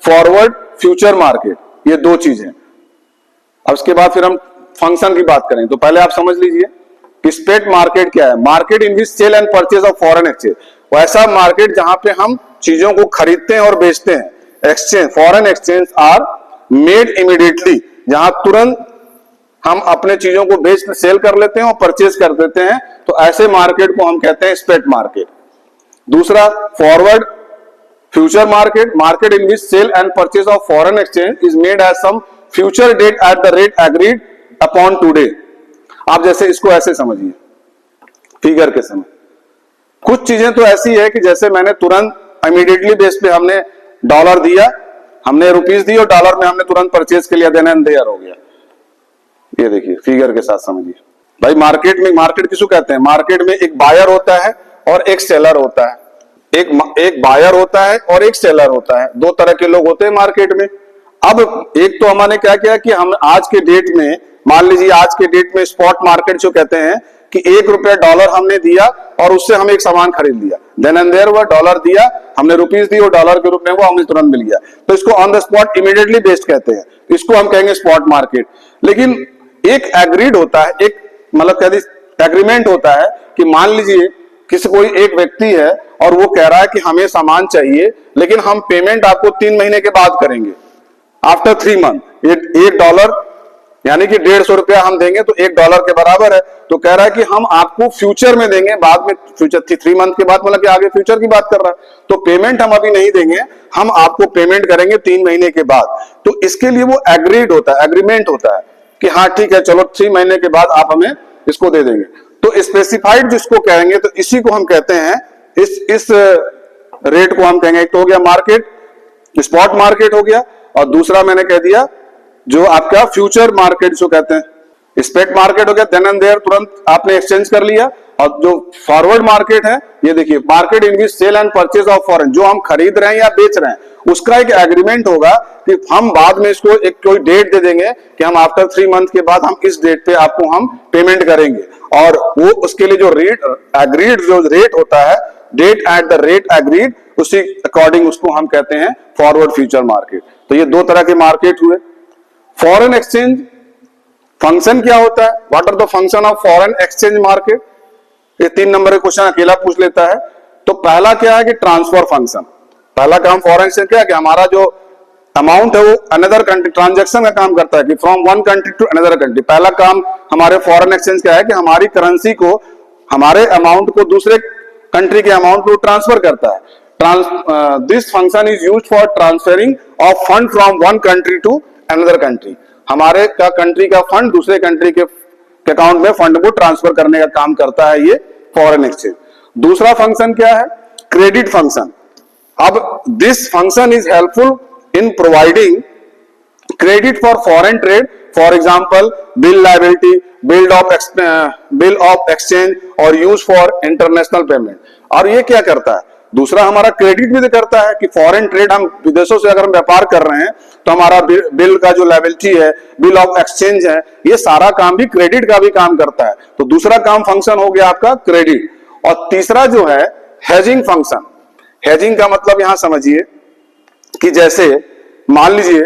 फॉरवर्ड फ्यूचर मार्केट, ये दो चीजें। अब उसके बाद फिर हम फंक्शन की बात करें, तो पहले आप समझ लीजिए कि स्पॉट मार्केट क्या है। Market in which sale and purchase of foreign exchange, वैसा मार्केट जहां पे हम चीजों को खरीदते हैं और बेचते हैं। Exchange, foreign exchange are made immediately, जहां तुरंत हम अपने चीजों को बेच सेल कर लेते हैं और परचेज कर देते हैं, तो ऐसे मार्केट को हम कहते हैं स्पॉट मार्केट। दूसरा forward future market, market in which sale and purchase of foreign exchange is made as some future date at the rate agreed upon today. आप जैसे इसको ऐसे समझिए फिगर के समय, कुछ चीजें तो ऐसी है कि जैसे मैंने तुरंत इमीडिएटली बेस पे हमने डॉलर दिया, हमने रुपीस दी और डॉलर में हमने तुरंत परचेज के लिए देन एंड देयर हो गया। ये देखिए फिगर के साथ समझिए भाई। मार्केट में, मार्केट किसको कहते हैं? मार्केट में एक बायर होता है और एक सेलर होता है। एक बायर होता है और एक सेलर होता है, दो तरह के लोग होते हैं मार्केट में। अब एक तो हमने क्या किया कि हम आज के डेट में, मान लीजिए आज के डेट में स्पॉट मार्केट जो कहते हैं कि ₹1 डॉलर हमने दिया और उससे हम एक सामान खरीद लिया, देन एंड देयर हुआ, डॉलर दिया, हमने रुपीस दी और डॉलर के रूप में वो हमें तुरंत मिल गया, तो इसको on the spot immediately based कहते हैं, इसको हम कहेंगे स्पॉट मार्केट। लेकिन एक एग्रीड होता है, एक मतलब क्या एग्रीमेंट होता है कि मान लीजिए किसी कोई एक व्यक्ति है और वो कह रहा है कि हमें सामान चाहिए लेकिन हम पेमेंट आपको 3 महीने के बाद करेंगे, आफ्टर 3 मंथ। $1 यानी कि ₹150 हम देंगे तो $1 के बराबर है। तो कह रहा है कि हम आपको फ्यूचर में देंगे, बाद में फ्यूचर 3 मंथ के बाद, मतलब कि आगे फ्यूचर की बात कर रहा है, तो पेमेंट हम अभी नहीं देंगे, हम आपको पेमेंट करेंगे 3 महीने के बाद। तो इसके लिए वो एग्रीड होता है, एग्रीमेंट होता है कि हाँ ठीक है चलो 3 महीने के बाद आप हमें इसको दे देंगे। तो स्पेसिफाइड जिसको कहेंगे तो इसी को हम कहते हैं, इस रेट को हम कहेंगे, एक तो हो गया मार्केट, स्पॉट मार्केट हो गया, और दूसरा मैंने कह दिया जो आपका फ्यूचर मार्केट जो कहते हैं, स्पॉट मार्केट हो गया, देन एंड देयर तुरंत आपने एक्सचेंज कर लिया। और जो फॉरवर्ड मार्केट है, ये देखिए market in which sale and purchase of foreign, जो हम खरीद रहे हैं या बेच रहे हैं, उसका एक एग्रीमेंट होगा कि हम बाद में इसको एक कोई डेट दे देंगे कि हम आफ्टर 3 मंथ के बाद हम इस डेट पे आपको हम पेमेंट करेंगे, और वो उसके लिए जो रेट एग्रीड जो रेट होता है, date at the rate agreed, उसी अकॉर्डिंग उसको हम कहते हैं फॉरवर्ड फ्यूचर मार्केट। तो ये दो तरह के मार्केट हुए। फॉरेन एक्सचेंज फंक्शन क्या होता है? What are the function of foreign exchange market? ये 3 नंबर का क्वेश्चन अकेला पूछ लेता है। तो पहला क्या है कि ट्रांसफर फंक्शन। पहला काम फॉरेन एक्सचेंज क्या है कि हमारा जो अमाउंट है वो अनदर कंट्री, ट्रांजैक्शन का काम करता है कि from one country to another country. पहला काम हमारे फॉरेन एक्सचेंज क्या है कि हमारी करेंसी को, हमारे अमाउंट को दूसरे कंट्री के अमाउंट को ट्रांसफर करता है। This function is used for transferring of fund from one country to another country. हमारे का कंट्री का फंड दूसरे कंट्री के अकाउंट में फंड को ट्रांसफर करने का काम करता है ये फॉरेन एक्सचेंज। दूसरा फंक्शन क्या है? Credit function. अब this function is helpful in providing credit for foreign trade, for example bill liability, bill of exchange और यूज फॉर इंटरनेशनल पेमेंट। और ये क्या करता है? दूसरा हमारा क्रेडिट भी करता है कि फॉरेन ट्रेड, हम विदेशों से अगर हम व्यापार कर रहे हैं तो हमारा बिल का जो लायबिलिटी है, बिल ऑफ एक्सचेंज है, ये सारा काम भी क्रेडिट का भी काम करता है। तो दूसरा काम फंक्शन हो गया आपका क्रेडिट। और तीसरा जो है हेजिंग फंक्शन। हेजिंग का मतलब यहां समझिए कि जैसे मान लीजिए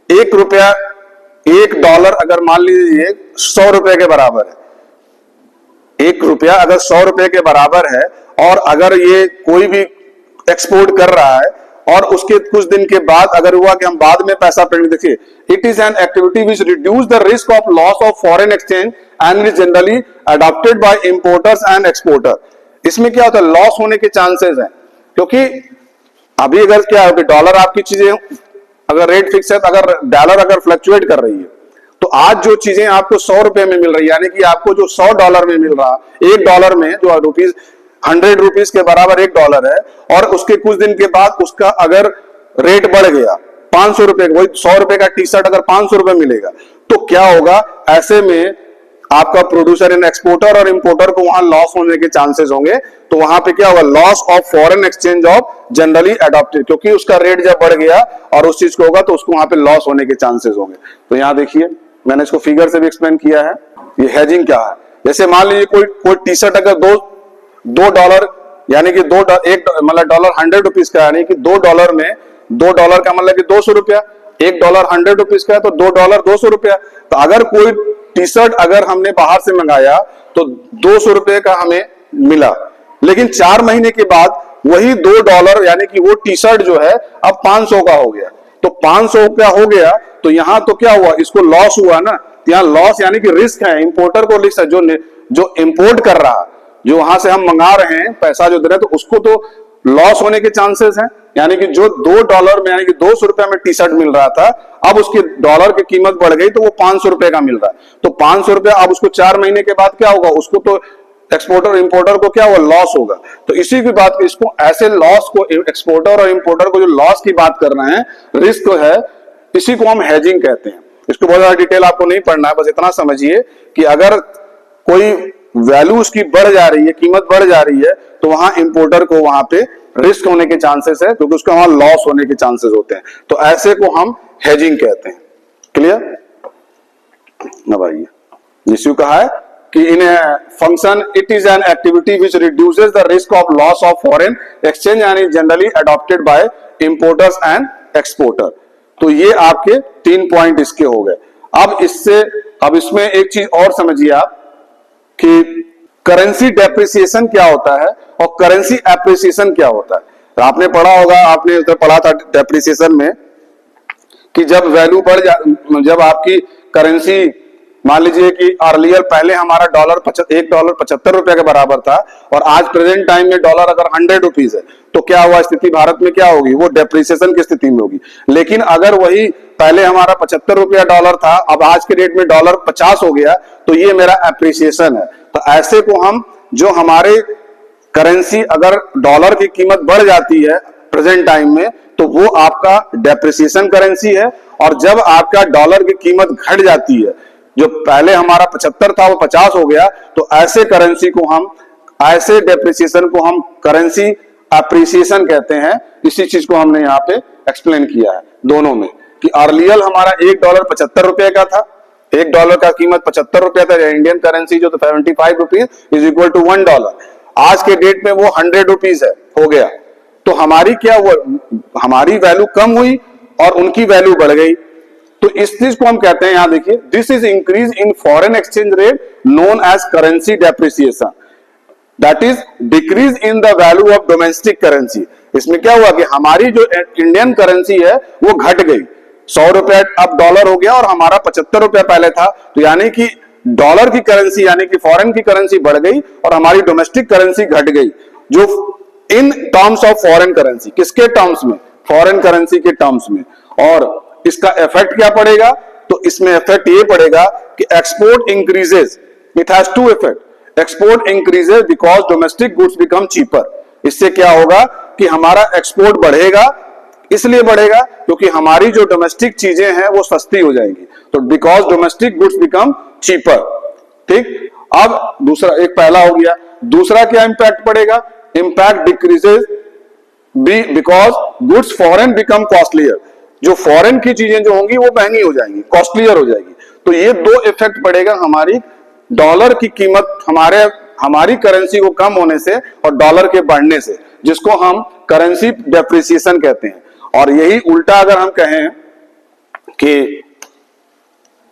$1 अगर मान लीजिए ₹100 के बराबर है, ₹1 अगर ₹100 के बराबर है, और अगर ये कोई भी एक्सपोर्ट कर रहा है और उसके कुछ दिन के बाद अगर हुआ कि हम बाद में पैसा पेमेंट, देखिए it is an activity which reduce the risk of loss of foreign exchange and is generally adopted by importers and exporter. इसमें क्या होता है? लॉस होने के चांसेस हैं, क्योंकि अभी अगर क्या है कि डॉलर आपकी चीजें अगर रेट फिक्स है, तो अगर डॉलर अगर फ्लक्चुएट कर रही है, तो आज जो चीजें आपको ₹100 में मिल रही है, यानी कि आपको जो $100 में मिल रहा, $1 में जो ₹100 के बराबर $1 है, और उसके कुछ दिन के बाद उसका अगर रेट बढ़ गया ₹500, वही ₹100 का टी शर्ट अगर ₹500 मिलेगा, तो क्या होगा? ऐसे में आपका प्रोड्यूसर एंड एक्सपोर्टर और इंपोर्टर को वहां लॉस होने के चांसेस होंगे। तो वहां पे क्या होगा? Loss of foreign exchange of generally adopted, क्योंकि उसका रेट जब बढ़ गया और उस चीज को होगा तो उसको वहां पे लॉस होने के चांसेस होंगे। तो यहां देखिए मैंने इसको फिगर से भी एक्सप्लेन किया है। ये हेजिंग क्या है? जैसे मान लीजिए कोई टी शर्ट अगर $2 यानी कि मतलब $100 का, यानी कि $2 में $2 का मतलब कि ₹200, $1 $100 का है तो $2 ₹200। तो अगर कोई टी शर्ट अगर हमने बाहर से मंगाया तो ₹200 का हमें मिला, लेकिन 4 महीने के बाद वही $2 यानी कि वो टी शर्ट जो है अब 500 का हो गया। तो 500 का हो गया तो यहां तो क्या हुआ? इसको लॉस हुआ ना। यहाँ लॉस यानी कि रिस्क है, इंपोर्टर को रिस्क है, जो इंपोर्ट कर रहा, जो वहां से हम मंगा रहे हैं, पैसा जो दे रहे हैं, तो उसको तो लॉस होने के चांसेस हैं। यानी कि जो $2 में यानी कि 200 रुपए में टी शर्ट मिल रहा था, अब उसकी डॉलर की कीमत बढ़ गई तो वो 500 रुपए का मिल रहा है। तो 500 रुपए अब उसको 4 महीने के बाद क्या होगा, उसको तो एक्सपोर्टर इंपोर्टर को क्या हुआ, लॉस होगा। तो इसी की बात, इसको ऐसे लॉस को, एक्सपोर्टर और इंपोर्टर को जो लॉस की बात कर रहे हैं, रिस्क है, इसी को हम हेजिंग कहते हैं। इसको बहुत ज्यादा डिटेल आपको नहीं पढ़ना है, बस इतना समझिए कि अगर कोई वैल्यू उसकी बढ़ जा रही है, कीमत बढ़ जा रही है, तो वहां इंपोर्टर को वहां पे रिस्क होने के चांसेस है, क्योंकि उसका वहां लॉस होने के चांसेस होते हैं। तो ऐसे को हम हेजिंग कहते हैं। क्लियर ना भाई? जिसको कहा है कि in a function it is an activity which reduces the risk of loss of foreign exchange and is generally adopted by importers and exporter. तो ये आपके 3 पॉइंट इसके हो गए। अब इसमें एक चीज और समझिए आप कि करेंसी डेप्रिसिएशन क्या होता है और करेंसी एप्रिसिएशन क्या होता है। तो आपने पढ़ा होगा, आपने उधर पढ़ा था डेप्रिसिएशन में कि जब वैल्यू जब आपकी करेंसी, मान लीजिए कि अर्लियर पहले हमारा $1.75 के बराबर था और आज प्रेजेंट टाइम में डॉलर अगर 100 रुपीज है, तो क्या हुआ स्थिति भारत में, क्या होगी, वो डेप्रिसिएशन की स्थिति में होगी। लेकिन अगर वही पहले हमारा $75 डॉलर था, अब आज के डेट में डॉलर 50 हो गया, तो ये मेरा एप्रिसिएशन है। तो ऐसे को हम, जो हमारे करेंसी अगर डॉलर की कीमत बढ़ जाती है प्रेजेंट टाइम में, तो वो आपका डेप्रिसिएशन करेंसी है। और जब आपका डॉलर की कीमत घट जाती है, जो पहले हमारा 75 था वो 50 हो गया, तो ऐसे करेंसी को हम, ऐसे डेप्रिसिएशन को हम करेंसी एप्रिसिएशन कहते हैं। इसी चीज को हमने यहाँ पे एक्सप्लेन किया है दोनों में, कि अर्लियर हमारा $1.75 का था, $1 का कीमत 75 रुपया था, इंडियन करेंसी जो, तो 75 रुपीज इज इक्वल टू $1। आज के डेट में वो 100 रुपीज है, हो गया। तो हमारी क्या हुआ, हमारी वैल्यू कम हुई और उनकी वैल्यू बढ़ गई। तो इस चीज को हम कहते हैं, यहां देखिए, this is increase in foreign exchange rate known as currency depreciation, that is decrease in the value of domestic currency. इसमें क्या हुआ कि हमारी जो इंडियन करेंसी है वो घट गई, 100 रुपया अब डॉलर हो गया और हमारा 75 रुपया पहले था। तो यानी कि डॉलर की करेंसी यानी कि फॉरेन की करेंसी बढ़ गई और हमारी डोमेस्टिक करेंसी घट गई, जो in terms of foreign currency, किसके टर्म्स में, फॉरेन करेंसी के टर्म्स में। और इसका इफेक्ट क्या पड़ेगा, तो इसमें इफेक्ट ये पड़ेगा कि export increases, it has to effect, export increases because domestic goods become cheaper. इससे क्या होगा कि हमारा एक्सपोर्ट बढ़ेगा, इसलिए बढ़ेगा क्योंकि हमारी जो डोमेस्टिक चीजें हैं वो सस्ती हो जाएंगी, तो because domestic goods become cheaper. ठीक, अब दूसरा, एक पहला हो गया। दूसरा क्या इंपैक्ट पड़ेगा, impact decreases because goods foreign become costlier, जो फॉरेन की चीजें जो होंगी वो महंगी हो जाएंगी, कॉस्टलियर हो जाएगी। तो ये दो इफेक्ट पड़ेगा हमारी डॉलर की कीमत, हमारी करेंसी को कम होने से और डॉलर के बढ़ने से, जिसको हम करेंसी डेप्रिसिएशन कहते हैं। और यही उल्टा अगर हम कहें कि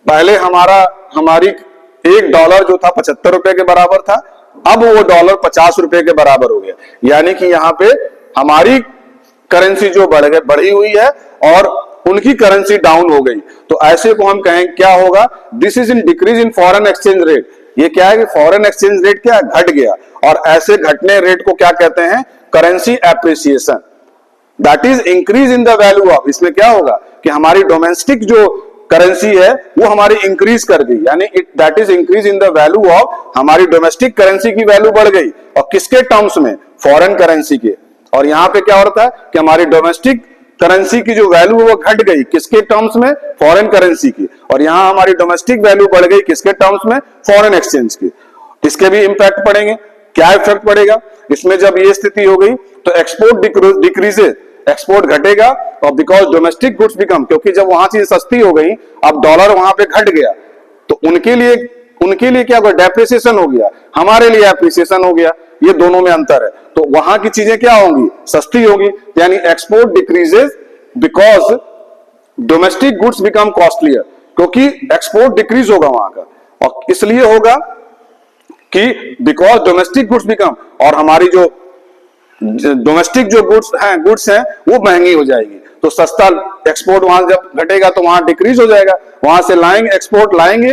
पहले हमारी $1 जो था 75 रुपए के बराबर था, अब वो डॉलर 50 रुपए के बराबर हो गया, यानी कि यहाँ पे हमारी करेंसी जो बढ़ी हुई है और उनकी करेंसी डाउन हो गई। तो ऐसे को हम कहें क्या होगा, this is in decrease in foreign exchange rate. ये क्या है कि फॉरेन एक्सचेंज रेट क्या घट गया, और ऐसे घटने रेट को क्या कहते हैं, currency appreciation, that is increase in the value of. इसमें क्या होगा कि हमारी डोमेस्टिक जो करेंसी है वो हमारी इंक्रीज कर गई, यानी that is increase in the value of, हमारी डोमेस्टिक करेंसी की वैल्यू बढ़ गई, और किसके टर्म्स में, फॉरेन करेंसी के। और यहां पे क्या होता है कि हमारी डोमेस्टिक करेंसी की जो वैल्यू है वो घट गई, किसके टर्म्स में, फॉरेन करेंसी की। और यहां हमारी डोमेस्टिक वैल्यू बढ़ गई, किसके टर्म्स में, फॉरेन एक्सचेंज की। इसके भी इंपैक्ट पड़ेंगे। क्या इफेक्ट पड़ेगा इसमें, जब ये स्थिति हो गई तो एक्सपोर्ट डिक्रीजेज, एक्सपोर्ट घटेगा, और बिकॉज डोमेस्टिक गुड्स बिकम, क्योंकि जब वहां चीज सस्ती हो गई, अब डॉलर वहां पे घट गया, तो उनके लिए क्या होगा, डेप्रिसिएशन हो गया, हमारे लिए एप्रिसिएशन हो गया। ये दोनों में अंतर है। तो वहां की चीजें क्या होंगी, सस्ती होगी, यानी export decreases because domestic goods become costlier, क्योंकि एक्सपोर्ट डिक्रीज होगा वहां का, और इसलिए होगा कि बिकॉज डोमेस्टिक गुड्स बिकम, और हमारी जो डोमेस्टिक जो गुड्स हैं वो महंगी हो जाएगी। तो सस्ता एक्सपोर्ट वहां जब घटेगा तो वहां डिक्रीज हो जाएगा, वहां से लाएंगे एक्सपोर्ट लाएंगे,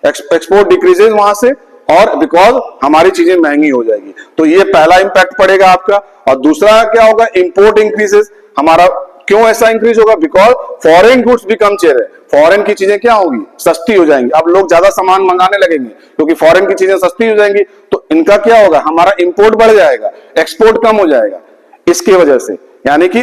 एक्सपोर्ट डिक्रीजेज वहां से, और बिकॉज हमारी चीजें महंगी हो जाएगी। तो ये पहला इंपैक्ट पड़ेगा आपका। और दूसरा क्या होगा, इंपोर्ट इंक्रीजेस। हमारा क्यों ऐसा इंक्रीज होगा, because foreign goods become chair है, फॉरेन की चीजें क्या होगी, सस्ती हो जाएंगी। अब लोग ज्यादा सामान मंगाने लगेंगे क्योंकि फॉरेन की चीजें सस्ती हो जाएंगी, तो इनका क्या होगा, हमारा इंपोर्ट बढ़ जाएगा, एक्सपोर्ट कम हो जाएगा इसकी वजह से। यानी कि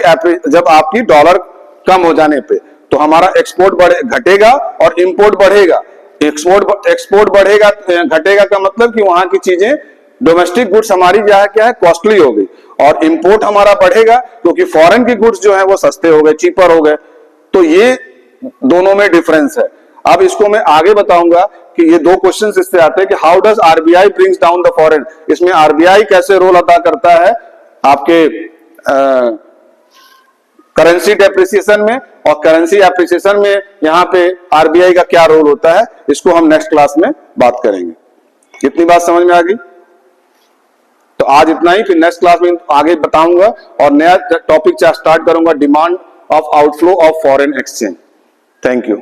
जब आपकी डॉलर कम हो जाने पे तो हमारा एक्सपोर्ट घटेगा और इंपोर्ट बढ़ेगा। एक्सपोर्ट बढ़ेगा घटेगा का मतलब कि वहां की चीजें, डोमेस्टिक गुड्स हमारी क्या है कॉस्टली हो गई, और इंपोर्ट हमारा बढ़ेगा क्योंकि फॉरेन की गुड्स जो है वो सस्ते हो गए, चीपर हो गए। तो ये दोनों में डिफरेंस है। अब इसको मैं आगे बताऊंगा कि ये दो क्वेश्चंस इससे आते हैं कि how does RBI brings down the foreign, इसमें आरबीआई कैसे रोल अदा करता है आपके करेंसी डेप्रिसिएशन में, और करेंसी एप्रिसिएशन में यहाँ पे आरबीआई का क्या रोल होता है, इसको हम नेक्स्ट क्लास में बात करेंगे। इतनी बात समझ में आ गई? तो आज इतना ही, फिर नेक्स्ट क्लास में आगे बताऊंगा और नया टॉपिक स्टार्ट करूंगा, demand of outflow of foreign exchange. Thank you.